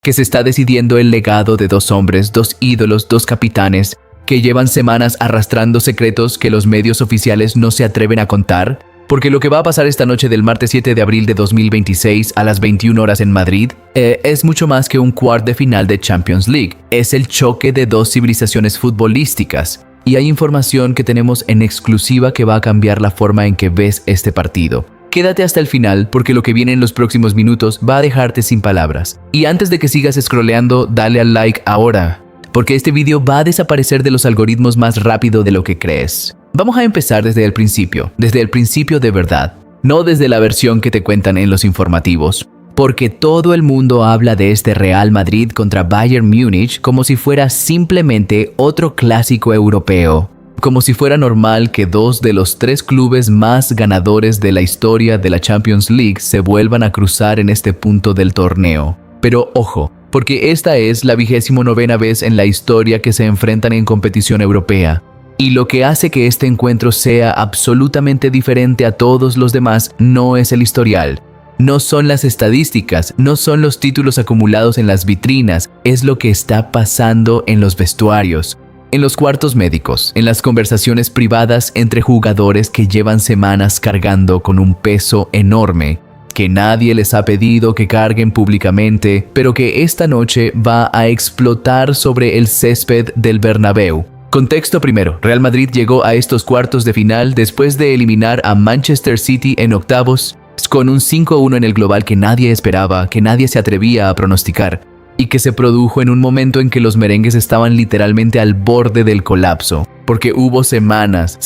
que se está decidiendo el legado de dos hombres, dos ídolos, dos capitanes, que llevan semanas arrastrando secretos que los medios oficiales no se atreven a contar? Porque lo que va a pasar esta noche del martes 7 de abril de 2026 a las 21 horas en Madrid es mucho más que un cuart de final de Champions League. Es el choque de dos civilizaciones futbolísticas. Y hay información que tenemos en exclusiva que va a cambiar la forma en que ves este partido. Quédate hasta el final porque lo que viene en los próximos minutos va a dejarte sin palabras. Y antes de que sigas scrolleando, dale al like ahora, porque este video va a desaparecer de los algoritmos más rápido de lo que crees. Vamos a empezar desde el principio de verdad, no desde la versión que te cuentan en los informativos. Porque todo el mundo habla de este Real Madrid contra Bayern Múnich como si fuera simplemente otro clásico europeo. Como si fuera normal que dos de los tres clubes más ganadores de la historia de la Champions League se vuelvan a cruzar en este punto del torneo. Pero ojo, porque esta es la 29ª vez en la historia que se enfrentan en competición europea. Y lo que hace que este encuentro sea absolutamente diferente a todos los demás no es el historial. No son las estadísticas, no son los títulos acumulados en las vitrinas, es lo que está pasando en los vestuarios, en los cuartos médicos, en las conversaciones privadas entre jugadores que llevan semanas cargando con un peso enorme, que nadie les ha pedido que carguen públicamente, pero que esta noche va a explotar sobre el césped del Bernabéu. Contexto primero, Real Madrid llegó a estos cuartos de final después de eliminar a Manchester City en octavos, con un 5-1 en el global que nadie esperaba, que nadie se atrevía a pronosticar, y que se produjo en un momento en que los merengues estaban literalmente al borde del colapso, porque hubo semanas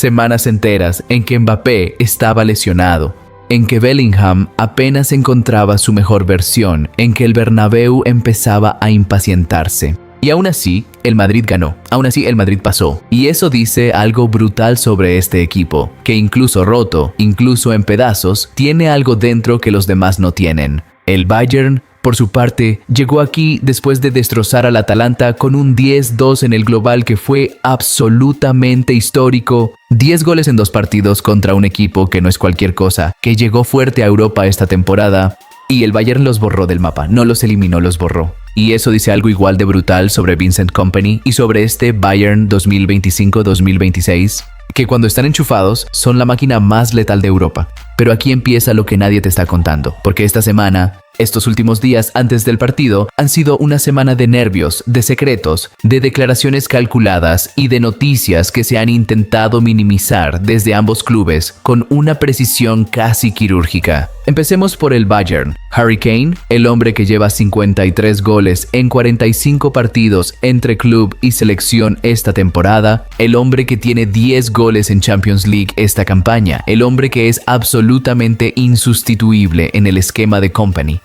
enteras en que Mbappé estaba lesionado, en que Bellingham apenas encontraba su mejor versión, en que el Bernabéu empezaba a impacientarse. Y aún así, el Madrid ganó, aún así el Madrid pasó. Y eso dice algo brutal sobre este equipo, que incluso roto, incluso en pedazos, tiene algo dentro que los demás no tienen. El Bayern, por su parte, llegó aquí después de destrozar al Atalanta con un 10-2 en el global que fue absolutamente histórico. 10 goles en 2 partidos contra un equipo que no es cualquier cosa, que llegó fuerte a Europa esta temporada. Y el Bayern los borró del mapa, no los eliminó, los borró. Y eso dice algo igual de brutal sobre Vincent Kompany y sobre este Bayern 2025-2026, que cuando están enchufados son la máquina más letal de Europa. Pero aquí empieza lo que nadie te está contando, porque esta semana, estos últimos días antes del partido, han sido una semana de nervios, de secretos, de declaraciones calculadas y de noticias que se han intentado minimizar desde ambos clubes con una precisión casi quirúrgica. Empecemos por el Bayern. Harry Kane, el hombre que lleva 53 goles en 45 partidos entre club y selección esta temporada, el hombre que tiene 10 goles en Champions League esta campaña, el hombre que es absolutamente insustituible en el esquema de Kompany.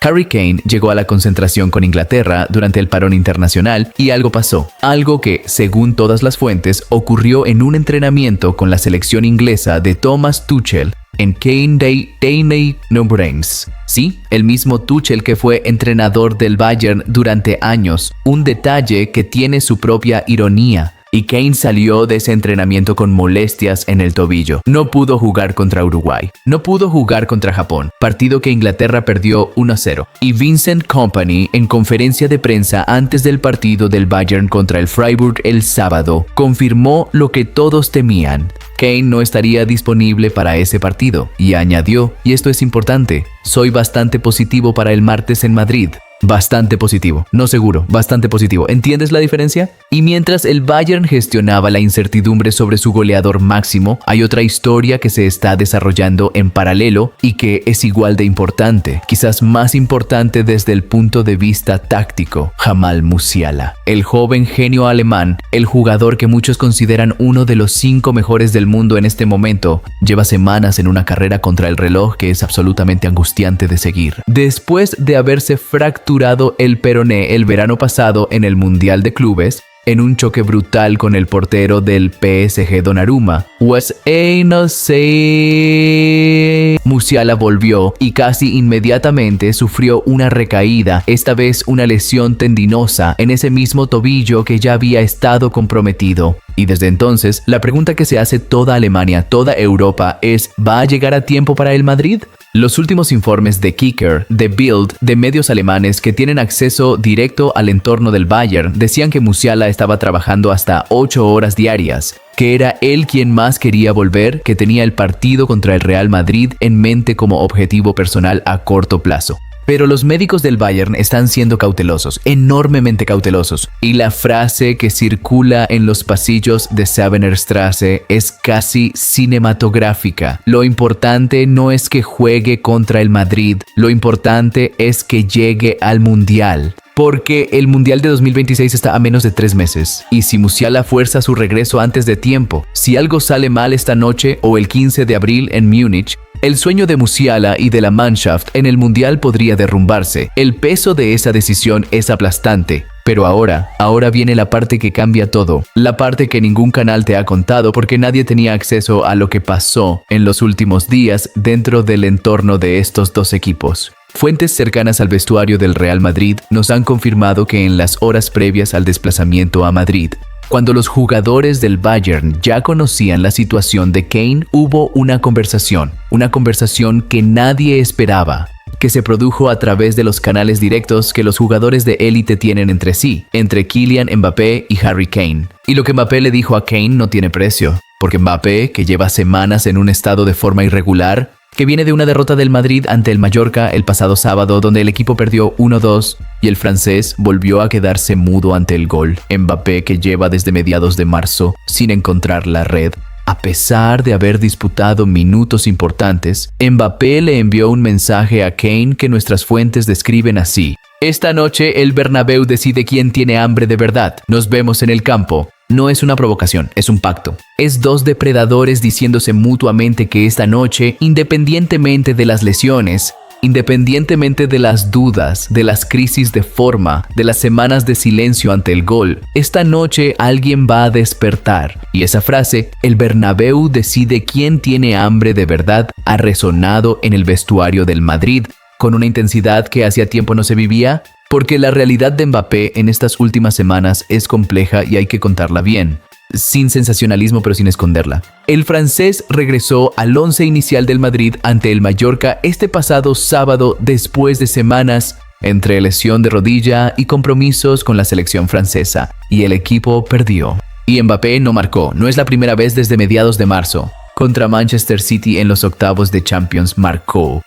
Harry Kane llegó a la concentración con Inglaterra durante el parón internacional y algo pasó. Algo que, según todas las fuentes, ocurrió en un entrenamiento con la selección inglesa de Thomas Tuchel en Kane No Brains. Sí, el mismo Tuchel que fue entrenador del Bayern durante años. Un detalle que tiene su propia ironía. Y Kane salió de ese entrenamiento con molestias en el tobillo. No pudo jugar contra Uruguay. No pudo jugar contra Japón, partido que Inglaterra perdió 1-0. Y Vincent Kompany, en conferencia de prensa antes del partido del Bayern contra el Freiburg el sábado, confirmó lo que todos temían. Kane no estaría disponible para ese partido. Y añadió, y esto es importante, soy bastante positivo para el martes en Madrid. Bastante positivo, no seguro, bastante positivo. ¿Entiendes la diferencia? Y mientras el Bayern gestionaba la incertidumbre sobre su goleador máximo, hay otra historia que se está desarrollando en paralelo y que es igual de importante, quizás más importante desde el punto de vista táctico. Jamal Musiala, el joven genio alemán, el jugador que muchos consideran uno de los 5 mejores del mundo en este momento, lleva semanas en una carrera contra el reloj que es absolutamente angustiante de seguir. Después de haberse fracturado el peroné el verano pasado en el Mundial de Clubes, en un choque brutal con el portero del PSG Donnarumma, Musiala volvió y casi inmediatamente sufrió una recaída, esta vez una lesión tendinosa en ese mismo tobillo que ya había estado comprometido. Y desde entonces, la pregunta que se hace toda Alemania, toda Europa es: ¿va a llegar a tiempo para el Madrid? Los últimos informes de Kicker, de Bild, de medios alemanes que tienen acceso directo al entorno del Bayern decían que Musiala estaba trabajando hasta 8 horas diarias, que era él quien más quería volver, que tenía el partido contra el Real Madrid en mente como objetivo personal a corto plazo. Pero los médicos del Bayern están siendo cautelosos, enormemente cautelosos. Y la frase que circula en los pasillos de Sabenerstraße es casi cinematográfica. Lo importante no es que juegue contra el Madrid, lo importante es que llegue al Mundial. Porque el Mundial de 2026 está a menos de 3 meses. Y si Musiala fuerza su regreso antes de tiempo, si algo sale mal esta noche o el 15 de abril en Múnich, el sueño de Musiala y de la Mannschaft en el Mundial podría derrumbarse. El peso de esa decisión es aplastante. Pero ahora viene la parte que cambia todo. La parte que ningún canal te ha contado porque nadie tenía acceso a lo que pasó en los últimos días dentro del entorno de estos dos equipos. Fuentes cercanas al vestuario del Real Madrid nos han confirmado que en las horas previas al desplazamiento a Madrid, cuando los jugadores del Bayern ya conocían la situación de Kane, hubo una conversación que nadie esperaba, que se produjo a través de los canales directos que los jugadores de élite tienen entre sí, entre Kylian Mbappé y Harry Kane. Y lo que Mbappé le dijo a Kane no tiene precio, porque Mbappé, que lleva semanas en un estado de forma irregular, que viene de una derrota del Madrid ante el Mallorca el pasado sábado donde el equipo perdió 1-2 y el francés volvió a quedarse mudo ante el gol. Mbappé, que lleva desde mediados de marzo sin encontrar la red. A pesar de haber disputado minutos importantes, Mbappé le envió un mensaje a Kane que nuestras fuentes describen así: esta noche el Bernabéu decide quién tiene hambre de verdad. Nos vemos en el campo. No es una provocación, es un pacto. Es dos depredadores diciéndose mutuamente que esta noche, independientemente de las lesiones, independientemente de las dudas, de las crisis de forma, de las semanas de silencio ante el gol, esta noche alguien va a despertar. Y esa frase, el Bernabéu decide quién tiene hambre de verdad, ha resonado en el vestuario del Madrid con una intensidad que hacía tiempo no se vivía. Porque la realidad de Mbappé en estas últimas semanas es compleja y hay que contarla bien, sin sensacionalismo pero sin esconderla. El francés regresó al once inicial del Madrid ante el Mallorca este pasado sábado después de semanas entre lesión de rodilla y compromisos con la selección francesa, y el equipo perdió. Y Mbappé no marcó, no es la primera vez desde mediados de marzo. Contra Manchester City en los octavos de Champions marcó.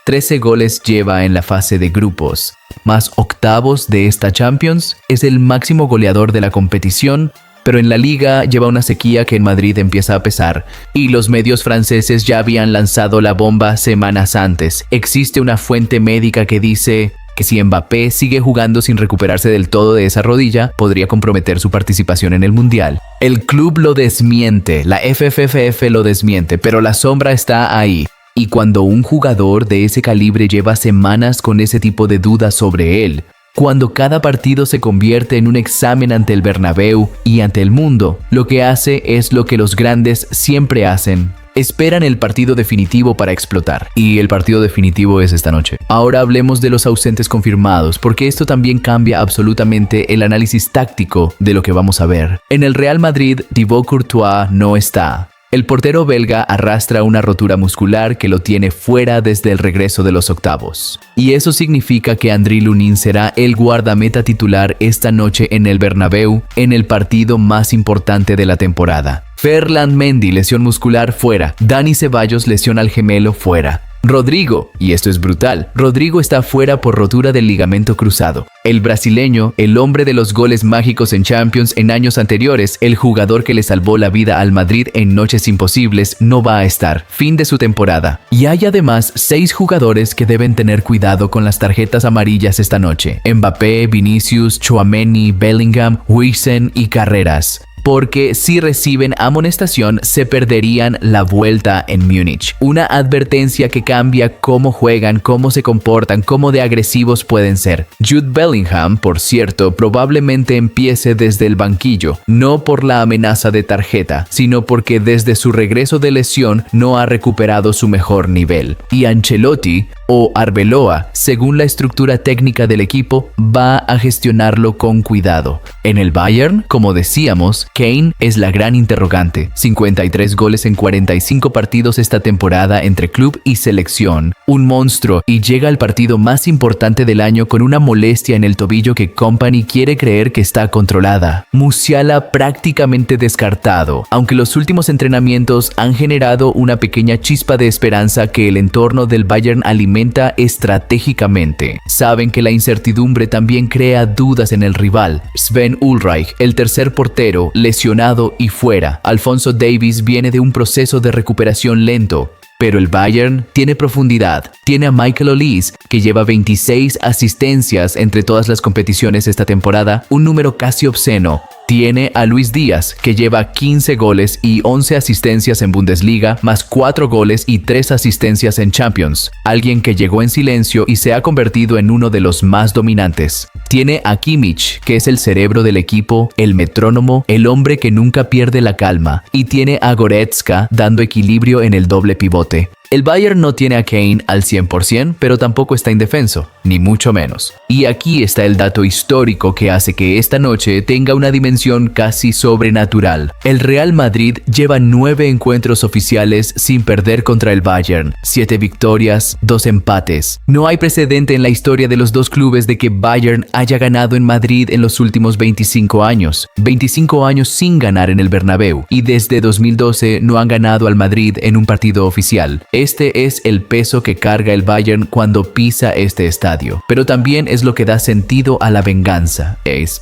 13 goles lleva en la fase de grupos, más octavos de esta Champions, es el máximo goleador de la competición, pero en la Liga lleva una sequía que en Madrid empieza a pesar, y los medios franceses ya habían lanzado la bomba semanas antes. Existe una fuente médica que dice que si Mbappé sigue jugando sin recuperarse del todo de esa rodilla, podría comprometer su participación en el Mundial. El club lo desmiente, la FFF lo desmiente, pero la sombra está ahí. Y cuando un jugador de ese calibre lleva semanas con ese tipo de dudas sobre él, cuando cada partido se convierte en un examen ante el Bernabéu y ante el mundo, lo que hace es lo que los grandes siempre hacen. Esperan el partido definitivo para explotar. Y el partido definitivo es esta noche. Ahora hablemos de los ausentes confirmados, porque esto también cambia absolutamente el análisis táctico de lo que vamos a ver. En el Real Madrid, Thibaut Courtois no está. El portero belga arrastra una rotura muscular que lo tiene fuera desde el regreso de los octavos. Y eso significa que Andriy Lunin será el guardameta titular esta noche en el Bernabéu, en el partido más importante de la temporada. Ferland Mendy, lesión muscular, fuera. Dani Ceballos, lesión al gemelo, fuera. Rodrigo, y esto es brutal, Rodrigo está fuera por rotura del ligamento cruzado. El brasileño, el hombre de los goles mágicos en Champions en años anteriores, el jugador que le salvó la vida al Madrid en noches imposibles, no va a estar. Fin de su temporada. Y hay además 6 jugadores que deben tener cuidado con las tarjetas amarillas esta noche. Mbappé, Vinicius, Tchouaméni, Bellingham, Huijsen y Carreras. Porque si reciben amonestación se perderían la vuelta en Múnich. Una advertencia que cambia cómo juegan, cómo se comportan, cómo de agresivos pueden ser. Jude Bellingham, por cierto, probablemente empiece desde el banquillo, no por la amenaza de tarjeta, sino porque desde su regreso de lesión no ha recuperado su mejor nivel. Y Ancelotti o Arbeloa, según la estructura técnica del equipo, va a gestionarlo con cuidado. En el Bayern, como decíamos, Kane es la gran interrogante. 53 goles en 45 partidos esta temporada entre club y selección. Un monstruo, y llega al partido más importante del año con una molestia en el tobillo que Kompany quiere creer que está controlada. Musiala prácticamente descartado, aunque los últimos entrenamientos han generado una pequeña chispa de esperanza que el entorno del Bayern alimenta estratégicamente. Saben que la incertidumbre también crea dudas en el rival. Sven Ulreich, el tercer portero, lesionado y fuera. Alphonso Davies viene de un proceso de recuperación lento. Pero el Bayern tiene profundidad. Tiene a Michael Olise, que lleva 26 asistencias entre todas las competiciones esta temporada, un número casi obsceno. Tiene a Luis Díaz, que lleva 15 goles y 11 asistencias en Bundesliga, más 4 goles y 3 asistencias en Champions. Alguien que llegó en silencio y se ha convertido en uno de los más dominantes. Tiene a Kimmich, que es el cerebro del equipo, el metrónomo, el hombre que nunca pierde la calma. Y tiene a Goretzka dando equilibrio en el doble pivote. El Bayern no tiene a Kane al 100%, pero tampoco está indefenso, ni mucho menos. Y aquí está el dato histórico que hace que esta noche tenga una dimensión casi sobrenatural. El Real Madrid lleva 9 encuentros oficiales sin perder contra el Bayern, 7 victorias, 2 empates. No hay precedente en la historia de los dos clubes de que Bayern haya ganado en Madrid en los últimos 25 años. 25 años sin ganar en el Bernabéu, y desde 2012 no han ganado al Madrid en un partido oficial. Este es el peso que carga el Bayern cuando pisa este estadio, pero también es lo que da sentido a la venganza. Es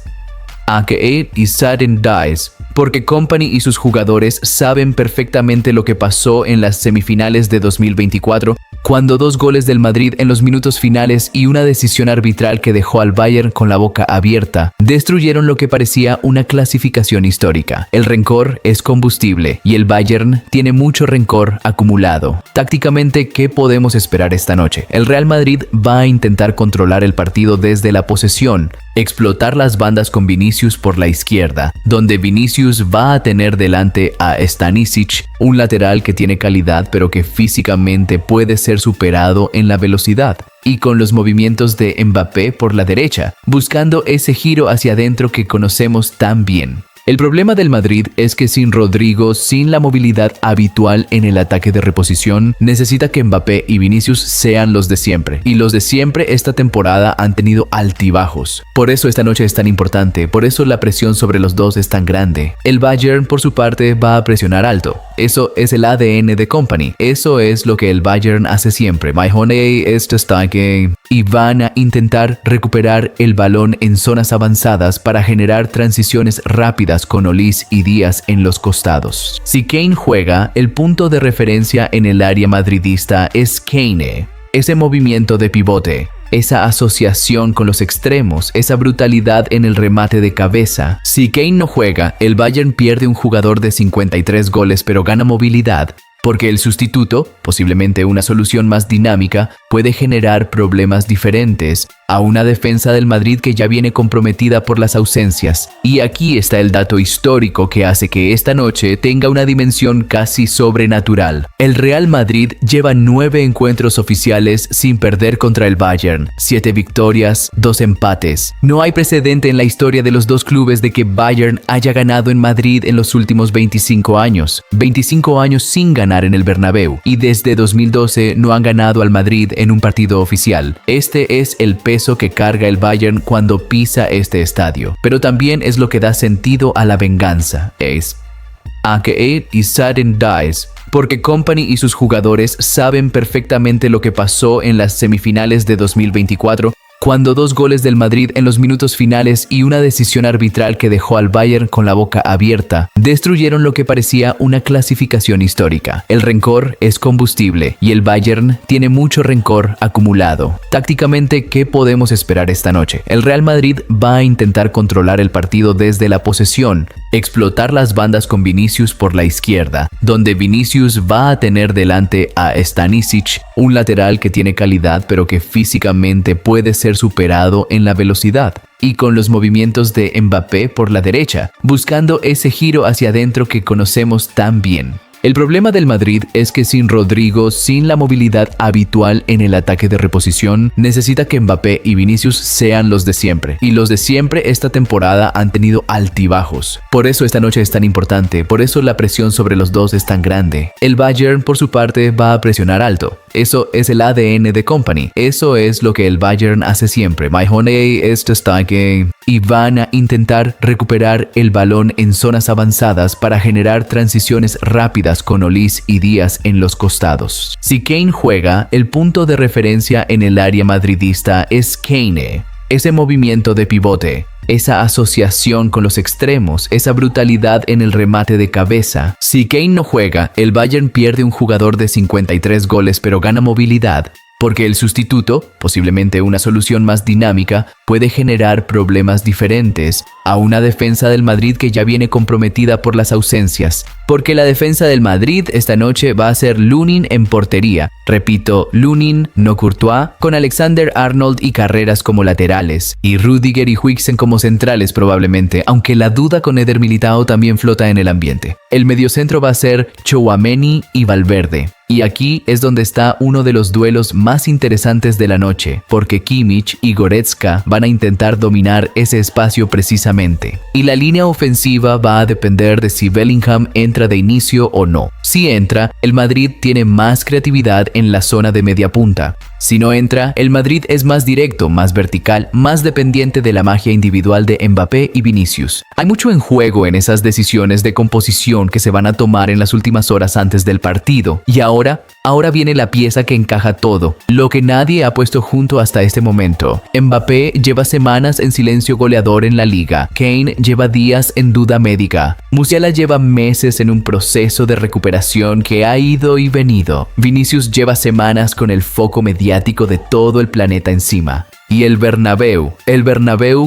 AKA y Sudden Dies, porque Kompany y sus jugadores saben perfectamente lo que pasó en las semifinales de 2024, cuando 2 goles del Madrid en los minutos finales y una decisión arbitral que dejó al Bayern con la boca abierta destruyeron lo que parecía una clasificación histórica. El rencor es combustible y el Bayern tiene mucho rencor acumulado. Tácticamente, ¿qué podemos esperar esta noche? El Real Madrid va a intentar controlar el partido desde la posesión, explotar las bandas con Vinicius por la izquierda, donde Vinicius va a tener delante a Stanisic, un lateral que tiene calidad pero que físicamente puede ser superado en la velocidad, y con los movimientos de Mbappé por la derecha, buscando ese giro hacia adentro que conocemos tan bien. El problema del Madrid es que sin Rodrigo, sin la movilidad habitual en el ataque de reposición, necesita que Mbappé y Vinicius sean los de siempre. Y los de siempre esta temporada han tenido altibajos. Por eso esta noche es tan importante, por eso la presión sobre los dos es tan grande. El Bayern, por su parte, va a presionar alto. Eso es el ADN de Kompany. Eso es lo que el Bayern hace siempre. My honey is the starting. Y van a intentar recuperar el balón en zonas avanzadas para generar transiciones rápidas con Olise y Díaz en los costados. Si Kane juega, el punto de referencia en el área madridista es Kane. Ese movimiento de pivote, esa asociación con los extremos, esa brutalidad en el remate de cabeza. Si Kane no juega, el Bayern pierde un jugador de 53 goles pero gana movilidad, porque el sustituto, posiblemente una solución más dinámica, puede generar problemas diferentes a una defensa del Madrid que ya viene comprometida por las ausencias. Y aquí está el dato histórico que hace que esta noche tenga una dimensión casi sobrenatural. El Real Madrid lleva 9 encuentros oficiales sin perder contra el Bayern, 7 victorias, 2 empates. No hay precedente en la historia de los dos clubes de que Bayern haya ganado en Madrid en los últimos 25 años. 25 años sin ganar en el Bernabéu, y desde 2012 no han ganado al Madrid en un partido oficial. Este es el peso que carga el Bayern cuando pisa este estadio, pero también es lo que da sentido a la venganza. Es AKA y Sudden Dies, porque Kompany y sus jugadores saben perfectamente lo que pasó en las semifinales de 2024, cuando 2 goles del Madrid en los minutos finales y una decisión arbitral que dejó al Bayern con la boca abierta destruyeron lo que parecía una clasificación histórica. El rencor es combustible y el Bayern tiene mucho rencor acumulado. Tácticamente, ¿qué podemos esperar esta noche? El Real Madrid va a intentar controlar el partido desde la posesión, explotar las bandas con Vinicius por la izquierda, donde Vinicius va a tener delante a Stanisic, un lateral que tiene calidad pero que físicamente puede ser superado en la velocidad, y con los movimientos de Mbappé por la derecha, buscando ese giro hacia adentro que conocemos tan bien. El problema del Madrid es que sin Rodrigo, sin la movilidad habitual en el ataque de reposición, necesita que Mbappé y Vinicius sean los de siempre. Y los de siempre esta temporada han tenido altibajos. Por eso esta noche es tan importante, por eso la presión sobre los dos es tan grande. El Bayern, por su parte, va a presionar alto. Eso es el ADN de Kompany. Eso es lo que el Bayern hace siempre. My honey is the starting. Y van a intentar recuperar el balón en zonas avanzadas para generar transiciones rápidas con Olise y Díaz en los costados. Si Kane juega, el punto de referencia en el área madridista es Kane. Ese movimiento de pivote, esa asociación con los extremos, esa brutalidad en el remate de cabeza. Si Kane no juega, el Bayern pierde un jugador de 53 goles pero gana movilidad, porque el sustituto, posiblemente una solución más dinámica, puede generar problemas diferentes a una defensa del Madrid que ya viene comprometida por las ausencias. Porque la defensa del Madrid esta noche va a ser Lunin en portería. Repito, Lunin, no Courtois, con Alexander-Arnold y Carreras como laterales, y Rüdiger y Huijsen como centrales probablemente, aunque la duda con Eder Militao también flota en el ambiente. El mediocentro va a ser Tchouaméni y Valverde. Y aquí es donde está uno de los duelos más interesantes de la noche, porque Kimmich y Goretzka van a intentar dominar ese espacio precisamente. Y la línea ofensiva va a depender de si Bellingham entra de inicio o no. Si entra, el Madrid tiene más creatividad en la zona de media punta. Si no entra, el Madrid es más directo, más vertical, más dependiente de la magia individual de Mbappé y Vinicius. Hay mucho en juego en esas decisiones de composición que se van a tomar en las últimas horas antes del partido. Y ahora viene la pieza que encaja todo, lo que nadie ha puesto junto hasta este momento. Mbappé lleva semanas en silencio goleador en la liga. Kane lleva días en duda médica. Musiala lleva meses en un proceso de recuperación que ha ido y venido. Vinicius lleva semanas con el foco mediático de todo el planeta encima. Y el Bernabéu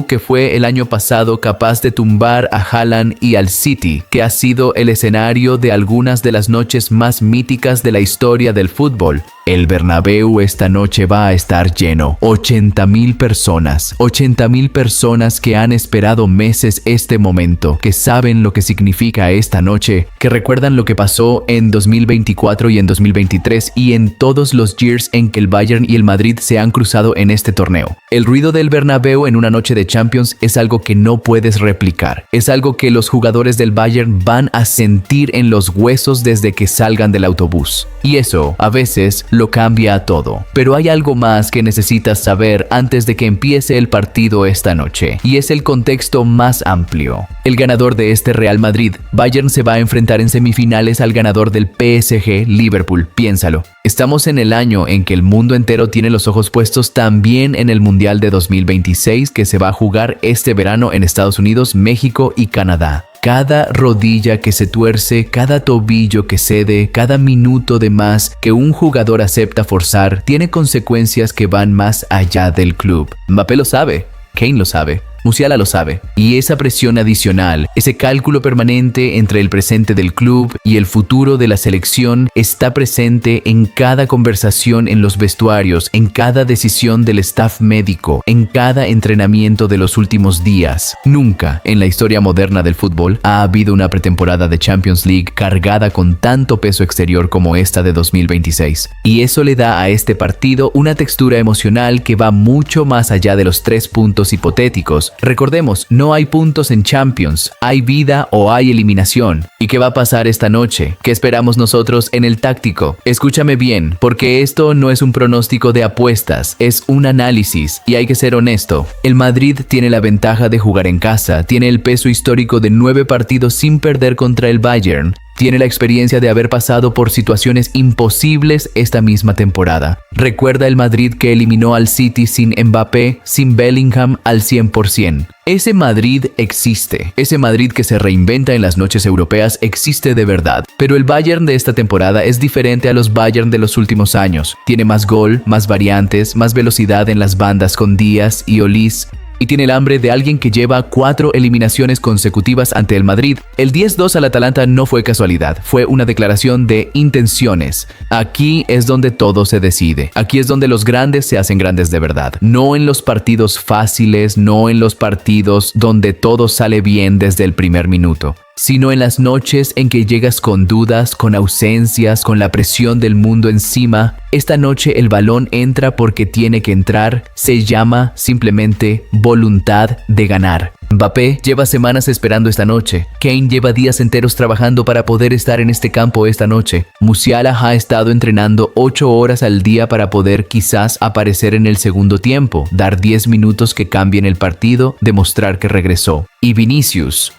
que fue el año pasado capaz de tumbar a Haaland y al City, que ha sido el escenario de algunas de las noches más míticas de la historia del fútbol. El Bernabéu esta noche va a estar lleno. 80,000 personas. 80,000 personas que han esperado meses este momento, que saben lo que significa esta noche, que recuerdan lo que pasó en 2024 y en 2023 y en todos los years en que el Bayern y el Madrid se han cruzado en este torneo. El ruido del Bernabéu en una noche de Champions es algo que no puedes replicar. Es algo que los jugadores del Bayern van a sentir en los huesos desde que salgan del autobús. Y eso, a veces, lo cambia a todo. Pero hay algo más que necesitas saber antes de que empiece el partido esta noche, y es el contexto más amplio. El ganador de este Real Madrid, Bayern, se va a enfrentar en semifinales al ganador del PSG, Liverpool. Piénsalo. Estamos en el año en que el mundo entero tiene los ojos puestos también en el Mundial de 2026 que se va a jugar este verano en Estados Unidos, México y Canadá. Cada rodilla que se tuerce, cada tobillo que cede, cada minuto de más que un jugador acepta forzar, tiene consecuencias que van más allá del club. Mbappé lo sabe, Kane lo sabe, Musiala lo sabe. Y esa presión adicional, ese cálculo permanente entre el presente del club y el futuro de la selección está presente en cada conversación en los vestuarios, en cada decisión del staff médico, en cada entrenamiento de los últimos días. Nunca en la historia moderna del fútbol ha habido una pretemporada de Champions League cargada con tanto peso exterior como esta de 2026. Y eso le da a este partido una textura emocional que va mucho más allá de los 3 puntos hipotéticos. Recordemos, no hay puntos en Champions, hay vida o hay eliminación. ¿Y qué va a pasar esta noche? ¿Qué esperamos nosotros en el táctico? Escúchame bien, porque esto no es un pronóstico de apuestas, es un análisis y hay que ser honesto. El Madrid tiene la ventaja de jugar en casa, tiene el peso histórico de 9 partidos sin perder contra el Bayern. Tiene la experiencia de haber pasado por situaciones imposibles esta misma temporada. Recuerda el Madrid que eliminó al City sin Mbappé, sin Bellingham al 100%. Ese Madrid existe. Ese Madrid que se reinventa en las noches europeas existe de verdad. Pero el Bayern de esta temporada es diferente a los Bayern de los últimos años. Tiene más gol, más variantes, más velocidad en las bandas con Díaz y Olise. Y tiene el hambre de alguien que lleva 4 eliminaciones consecutivas ante el Madrid. El 10-2 al Atalanta no fue casualidad, fue una declaración de intenciones. Aquí es donde todo se decide. Aquí es donde los grandes se hacen grandes de verdad. No en los partidos fáciles, no en los partidos donde todo sale bien desde el primer minuto. sino en las noches en que llegas con dudas, con ausencias, con la presión del mundo encima. Esta noche el balón entra porque tiene que entrar. Se llama simplemente voluntad de ganar. Mbappé lleva semanas esperando esta noche. Kane lleva días enteros trabajando para poder estar en este campo esta noche. Musiala ha estado entrenando 8 horas al día para poder quizás aparecer en el segundo tiempo, dar 10 minutos que cambien el partido, demostrar que regresó. Y Vinicius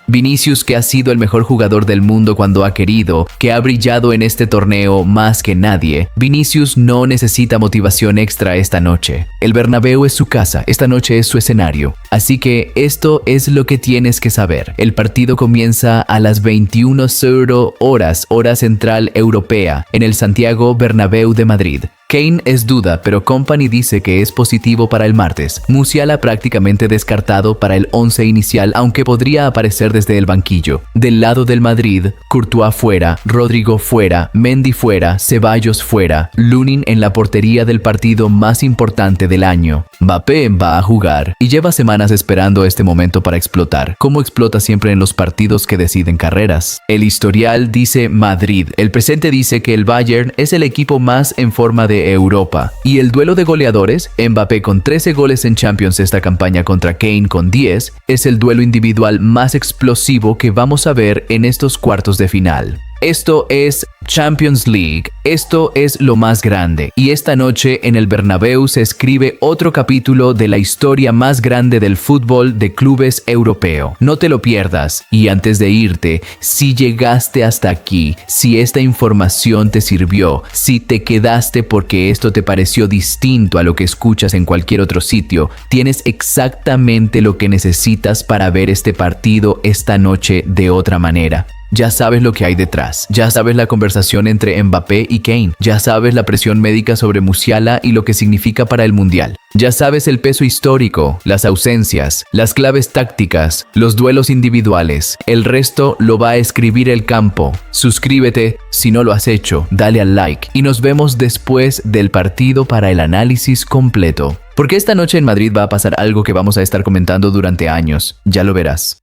que ha sido el mejor jugador del mundo cuando ha querido, que ha brillado en este torneo más que nadie. Vinicius no necesita motivación extra esta noche. El Bernabéu es su casa, esta noche es su escenario. Así que esto es lo que tienes que saber. El partido comienza a las 21:00 horas, hora central europea, en el Santiago Bernabéu de Madrid. Kane es duda, pero Company dice que es positivo para el martes. Musiala prácticamente descartado para el 11 inicial, aunque podría aparecer desde el banquillo. Del lado del Madrid, Courtois fuera, Rodrigo fuera, Mendy fuera, Ceballos fuera, Lunin en la portería del partido más importante del año. Mbappé va a jugar y lleva semanas esperando este momento para explotar, como explota siempre en los partidos que deciden carreras. El historial dice Madrid, el presente dice que el Bayern es el equipo más en forma de Europa. Y el duelo de goleadores, Mbappé con 13 goles en Champions esta campaña contra Kane con 10, es el duelo individual más explosivo que vamos a ver en estos cuartos de final. Esto es Champions League, esto es lo más grande, y esta noche en el Bernabéu se escribe otro capítulo de la historia más grande del fútbol de clubes europeo. No te lo pierdas. Y antes de irte, si llegaste hasta aquí, si esta información te sirvió, si te quedaste porque esto te pareció distinto a lo que escuchas en cualquier otro sitio, tienes exactamente lo que necesitas para ver este partido esta noche de otra manera. Ya sabes lo que hay detrás, ya sabes la conversación entre Mbappé y Kane, ya sabes la presión médica sobre Musiala y lo que significa para el Mundial. Ya sabes el peso histórico, las ausencias, las claves tácticas, los duelos individuales. El resto lo va a escribir el campo. Suscríbete si no lo has hecho, dale al like y nos vemos después del partido para el análisis completo. Porque esta noche en Madrid va a pasar algo que vamos a estar comentando durante años, ya lo verás.